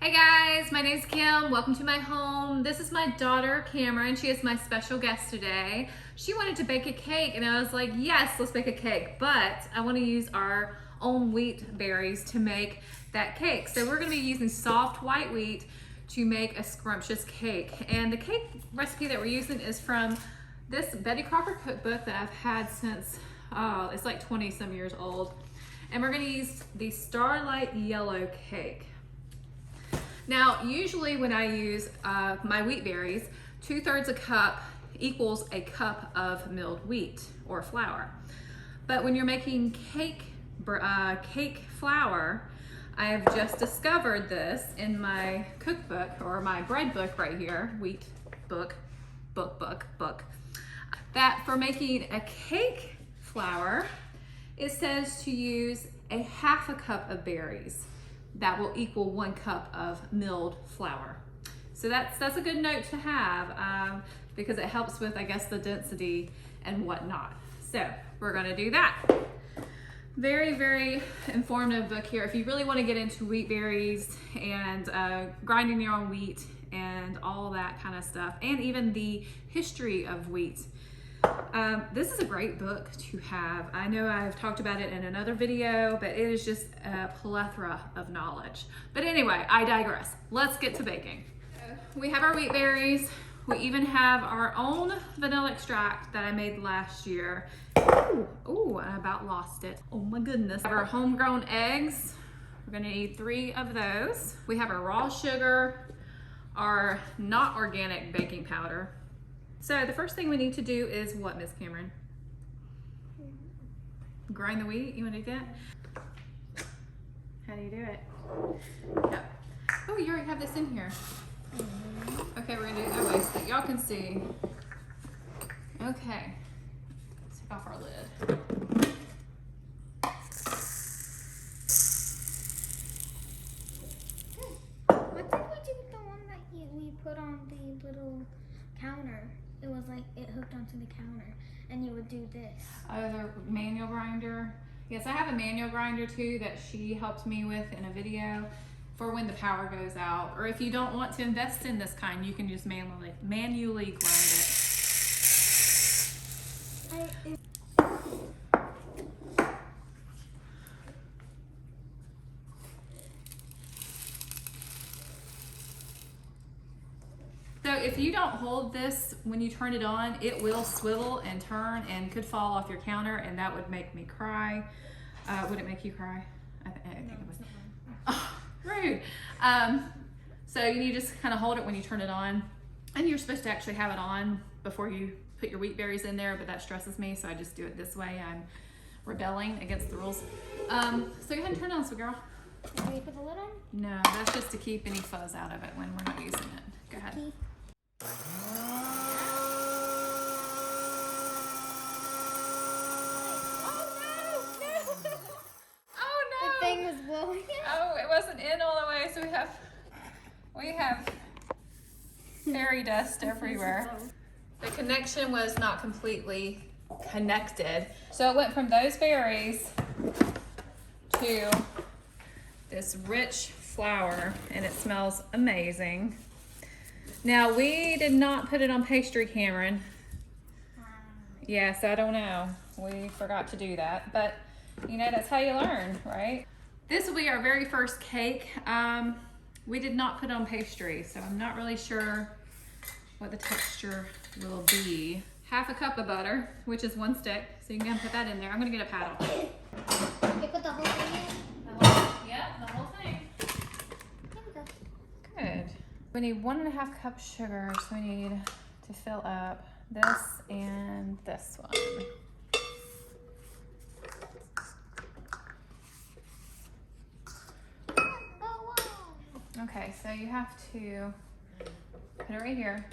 Hey guys, my name's Kim. Welcome to my home. This is my daughter, Cameron. She is my special guest today. She wanted to bake a cake and I was like, yes, let's bake a cake. But I want to use our own wheat berries to make that cake. So we're going to be using soft white wheat to make a scrumptious cake. And the cake recipe that we're using is from this Betty Crocker cookbook that I've had since, it's like 20 some years old. And we're going to use the Starlight Yellow cake. Now, usually when I use my wheat berries, 2/3 a cup equals a cup of milled wheat or flour. But when you're making cake flour, I have just discovered this in my cookbook or my bread book right here, wheat book, that for making a cake flour, it says to use a 1/2 cup of berries. That will equal 1 cup of milled flour. So that's a good note to have because it helps with, I guess, the density and whatnot. So we're gonna do that. Very, very informative book here. If you really wanna get into wheat berries and grinding your own wheat and all that kind of stuff, and even the history of wheat, this is a great book to have. I know I've talked about it in another video, but it is just a plethora of knowledge. But anyway, I digress. Let's get to baking. We have our wheat berries. We even have our own vanilla extract that I made last year. Ooh, I about lost it. Oh my goodness. We have our homegrown eggs. We're gonna need 3 of those. We have our raw sugar, our not organic baking powder. So the first thing we need to do is what, Miss Cameron? Grind the wheat? You want to do that? How do you do it? Yep. Oh, you already have this in here. Okay, we're gonna do it that way so that y'all can see. Okay. Let's take off our lid. What did we do with the one that we put on the little counter? It was like it hooked onto the counter and you would do this. The manual grinder. Yes, I have a manual grinder too that she helped me with in a video for when the power goes out. Or if you don't want to invest in this kind, you can just manually grind it. So if you don't hold this when you turn it on, it will swivel and turn and could fall off your counter, and that would make me cry. Would it make you cry? I think it would. Oh, rude. So you just kind of hold it when you turn it on, and you're supposed to actually have it on before you put your wheat berries in there, but that stresses me, so I just do it this way. I'm rebelling against the rules. So go ahead and turn it on, sweet girl. Can we put the lid on? No, that's just to keep any fuzz out of it when we're not using it. Go ahead. The thing was blowing. Oh, it wasn't in all the way, so we have fairy dust everywhere. The connection was not completely connected. So it went from those berries to this rich flour, and it smells amazing. Now, we did not put it on pastry, Cameron. Yes, I don't know. We forgot to do that, but you know, that's how you learn, right? This will be our very first cake. We did not put on pastry, so I'm not really sure what the texture will be. 1/2 cup of butter, which is 1 stick, so you can go and put that in there. I'm gonna get a paddle. You put the whole thing in? The whole thing. There we go. Good. We need 1.5 cups sugar, so we need to fill up this and this one. Okay, so you have to put it right here.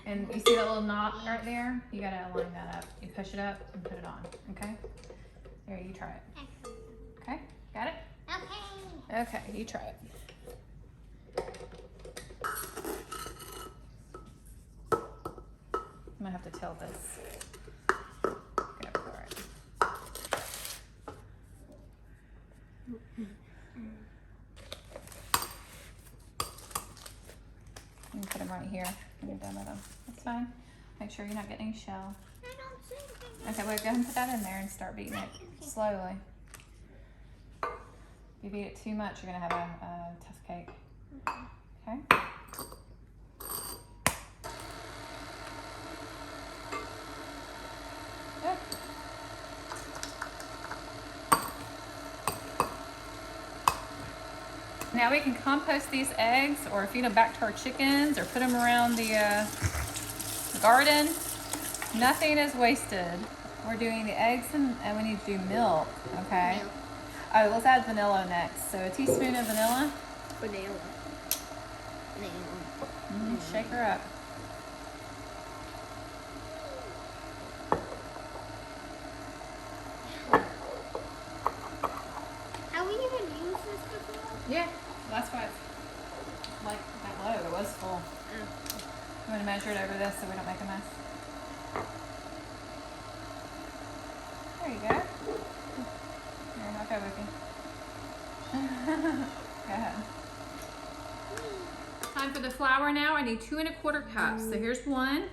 And you see that little knot right there? You gotta line that up. You push it up and put it on, okay? Here, you try it. Okay, got it? Okay. Okay, you try it. I'm gonna have to tilt this. Go for it. You can put them right here when you're done with them. That's fine. Make sure you're not getting any shell. I don't see anything. Okay, well, go ahead and put that in there and start beating it slowly. If you beat it too much, you're gonna have a tough cake. Okay? Good. Now we can compost these eggs or feed them back to our chickens or put them around the garden. Nothing is wasted. We're doing the eggs and we need to do milk, okay? Milk. Oh, let's add vanilla next. So a teaspoon of vanilla. Vanilla. Shake her up. Have we even used this before? Yeah, that's why it's like that low. It was full. You want to measure it over this so we don't make a mess? There you go. Here, I'll go with you. Go ahead. Time for the flour now. I need 2 1/4 cups. So here's one.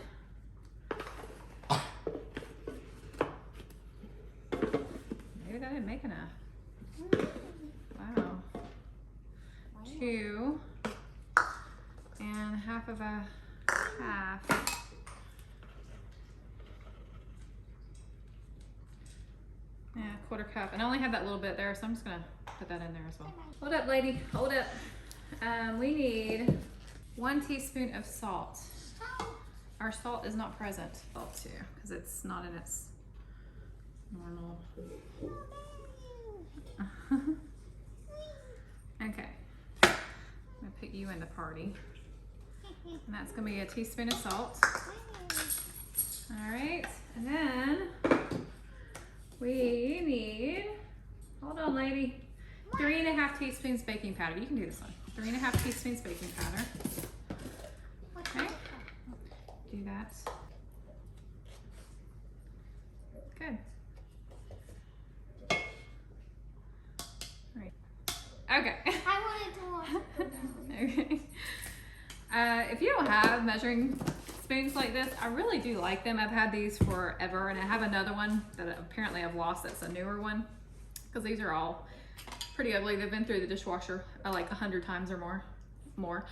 Maybe that didn't make enough. Wow. 2 and half of a half. Yeah, 1/4 cup. And I only have that little bit there, so I'm just gonna put that in there as well. Hold up, lady, hold up. We need 1 teaspoon of salt. Our salt is not present. Salt too, because it's not in its normal. Okay, I'm gonna put you in the party. And that's gonna be a teaspoon of salt. All right, and then we need, hold on lady, 3 1/2 teaspoons baking powder. You can do this one. 3 1/2 teaspoons baking powder. Okay, do that. Good. All right. Okay. I wanted to watch it. Okay. If you don't have measuring spoons like this, I really do like them. I've had these forever, and I have another one that apparently I've lost. That's a newer one, because these are all pretty ugly. They've been through the dishwasher like 100 times or more.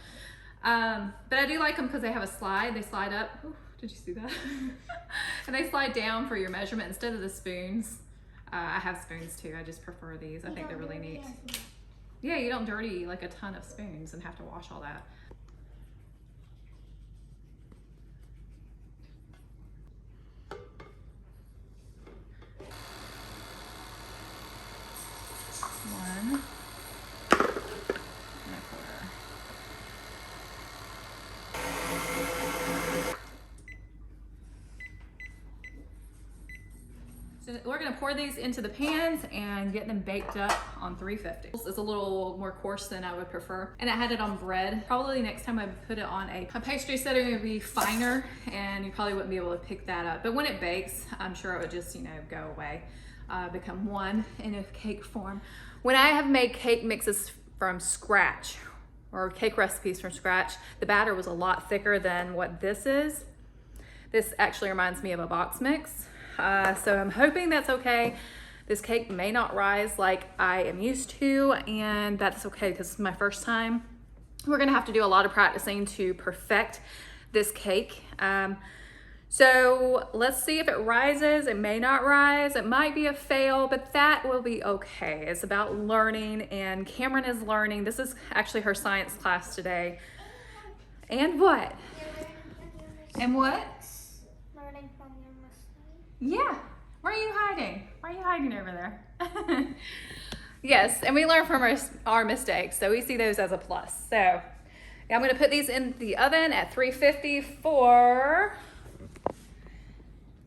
But I do like them because they have a slide. They slide up. Ooh, did you see that? And they slide down for your measurement instead of the spoons. I have spoons too. I just prefer these. I think they're really neat. Yeah, you don't dirty like a ton of spoons and have to wash all that. One and a quarter. So we're gonna pour these into the pans and get them baked up on 350. It's a little more coarse than I would prefer. And I had it on bread. Probably next time I put it on a pastry setting, it would be finer and you probably wouldn't be able to pick that up. But when it bakes, I'm sure it would just, go away, become one in a cake form. When I have made cake mixes from scratch or cake recipes from scratch, the batter was a lot thicker than what this is. This actually reminds me of a box mix. So I'm hoping that's okay. This cake may not rise like I am used to, and that's okay because it's my first time. We're gonna have to do a lot of practicing to perfect this cake. So let's see if it rises. It may not rise. It might be a fail, but that will be okay. It's about learning, and Cameron is learning. This is actually her science class today. And what? And what? Learning from your mistakes. Yeah. Where are you hiding? Why are you hiding over there? Yes, and we learn from our mistakes, so we see those as a plus. So yeah, I'm gonna put these in the oven at 350 for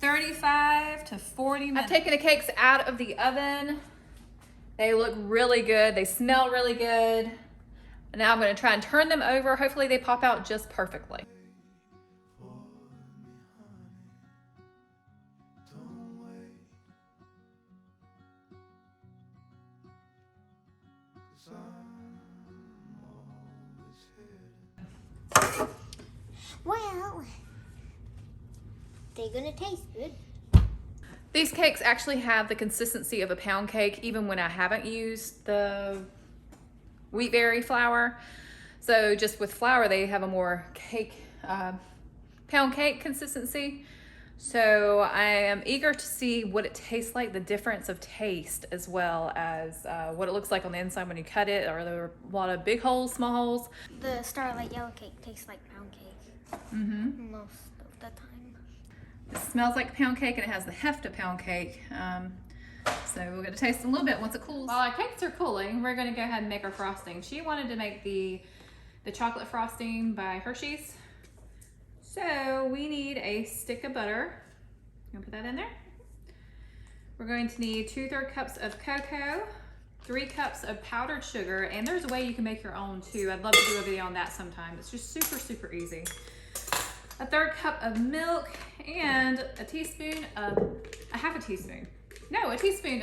35 to 40 minutes. I've taken the cakes out of the oven. They look really good. They smell really good. And now I'm gonna try and turn them over. Hopefully they pop out just perfectly. Well, they're gonna taste good. These cakes actually have the consistency of a pound cake even when I haven't used the wheatberry flour. So just with flour, they have a more pound cake consistency. So I am eager to see what it tastes like, the difference of taste, as well as what it looks like on the inside when you cut it. Are there a lot of big holes, small holes? The Starlight Yellow cake tastes like pound cake. Mm-hmm. Most of the time. It smells like pound cake and it has the heft of pound cake. So we're going to taste it a little bit once it cools. While our cakes are cooling, we're going to go ahead and make our frosting. She wanted to make the chocolate frosting by Hershey's. So we need a stick of butter. I'm gonna put that in there. We're going to need 2/3 cups of cocoa, 3 cups of powdered sugar, and there's a way you can make your own too. I'd love to do a video on that sometime. It's just super, super easy. A 1/3 cup of milk and a teaspoon of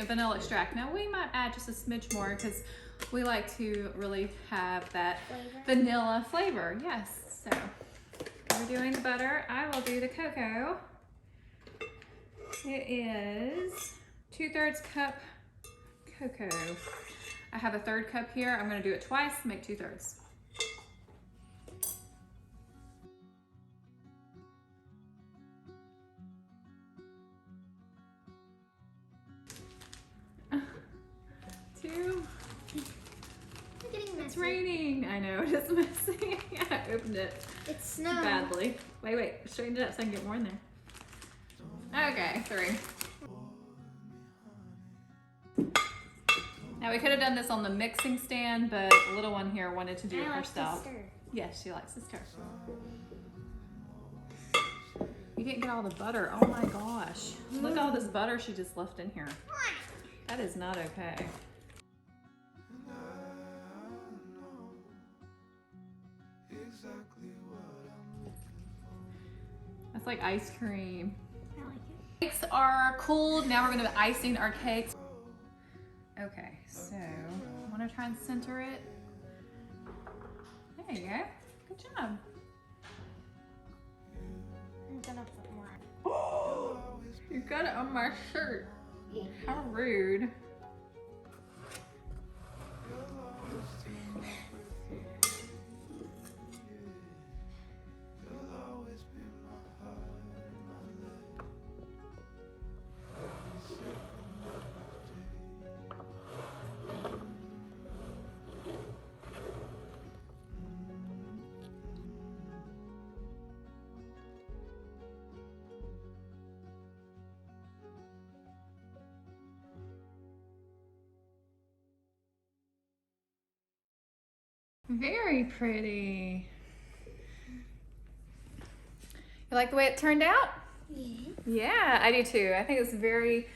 vanilla extract. Now we might add just a smidge more because we like to really have that vanilla flavor. Yes, so. We're doing the butter. I will do the cocoa. It is 2/3 cup cocoa. I have a 1/3 cup here. I'm going to do it twice, make 2/3. Two. It's raining. I know, it is messy. Yeah, I opened it. It's snow. Badly. Wait, straighten it up so I can get more in there. Okay, 3. Now we could have done this on the mixing stand, but the little one here wanted to do it herself. Yes, she likes to stir. You didn't get all the butter. Oh my gosh. Look at all this butter she just left in here. That is not okay. That's like ice cream. I like it. Cakes are cooled. Now we're going to be icing our cakes. Okay, so I want to try and center it. There you go. Good job. I'm gonna put more. You got it on my shirt. How rude. Very pretty. You like the way it turned out? Yeah. Yeah, I do too. I think it's very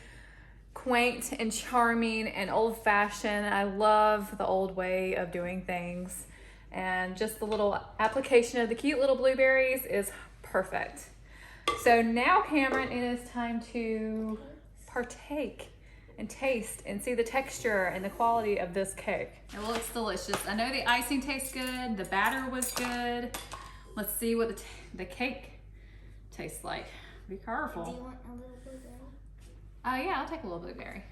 quaint and charming and old-fashioned. I love the old way of doing things. And just the little application of the cute little blueberries is perfect. So now, Cameron, it is time to partake and taste and see the texture and the quality of this cake. It looks delicious. I know the icing tastes good. The batter was good. Let's see what the cake tastes like. Be careful. Do you want a little blueberry? Yeah, I'll take a little blueberry.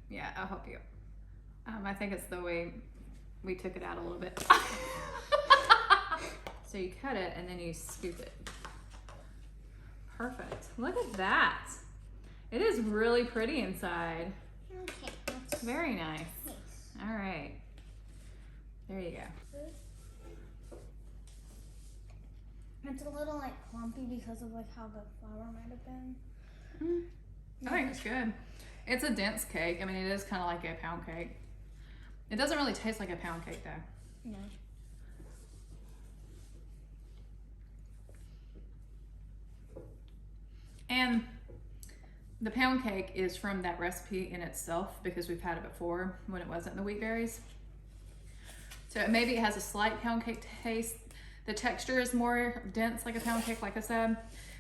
Yeah, I'll help you. I think it's the way we took it out a little bit. So you cut it and then you scoop it. Perfect. Look at that. It is really pretty inside. Okay. Very nice. All right. There you go. It's a little like clumpy because of like how the flour might have been. I think it's good. It's a dense cake. I mean, it is kind of like a pound cake. It doesn't really taste like a pound cake though. No. And the pound cake is from that recipe in itself because we've had it before when it wasn't the wheat berries. So maybe it has a slight pound cake taste. The texture is more dense like a pound cake, like I said.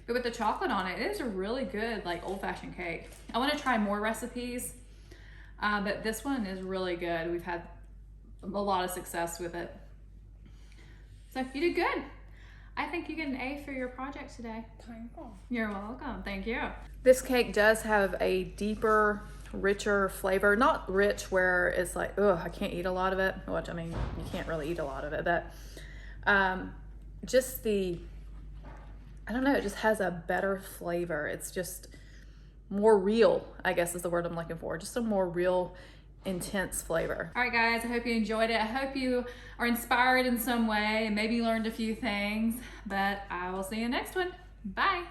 But with the chocolate on it, it is a really good like old-fashioned cake. I want to try more recipes But this one is really good. We've had a lot of success with it. So you did good. I think you get an A for your project today. Thank you. You're welcome, thank you. This cake does have a deeper, richer flavor. Not rich where it's like, ugh, I can't eat a lot of it. Which, I mean, you can't really eat a lot of it, but just the, I don't know, it just has a better flavor. It's just more real, I guess is the word I'm looking for. Just a more real, intense flavor. All right, guys, I hope you enjoyed it. I hope you are inspired in some way and maybe learned a few things, but I will see you next one. Bye.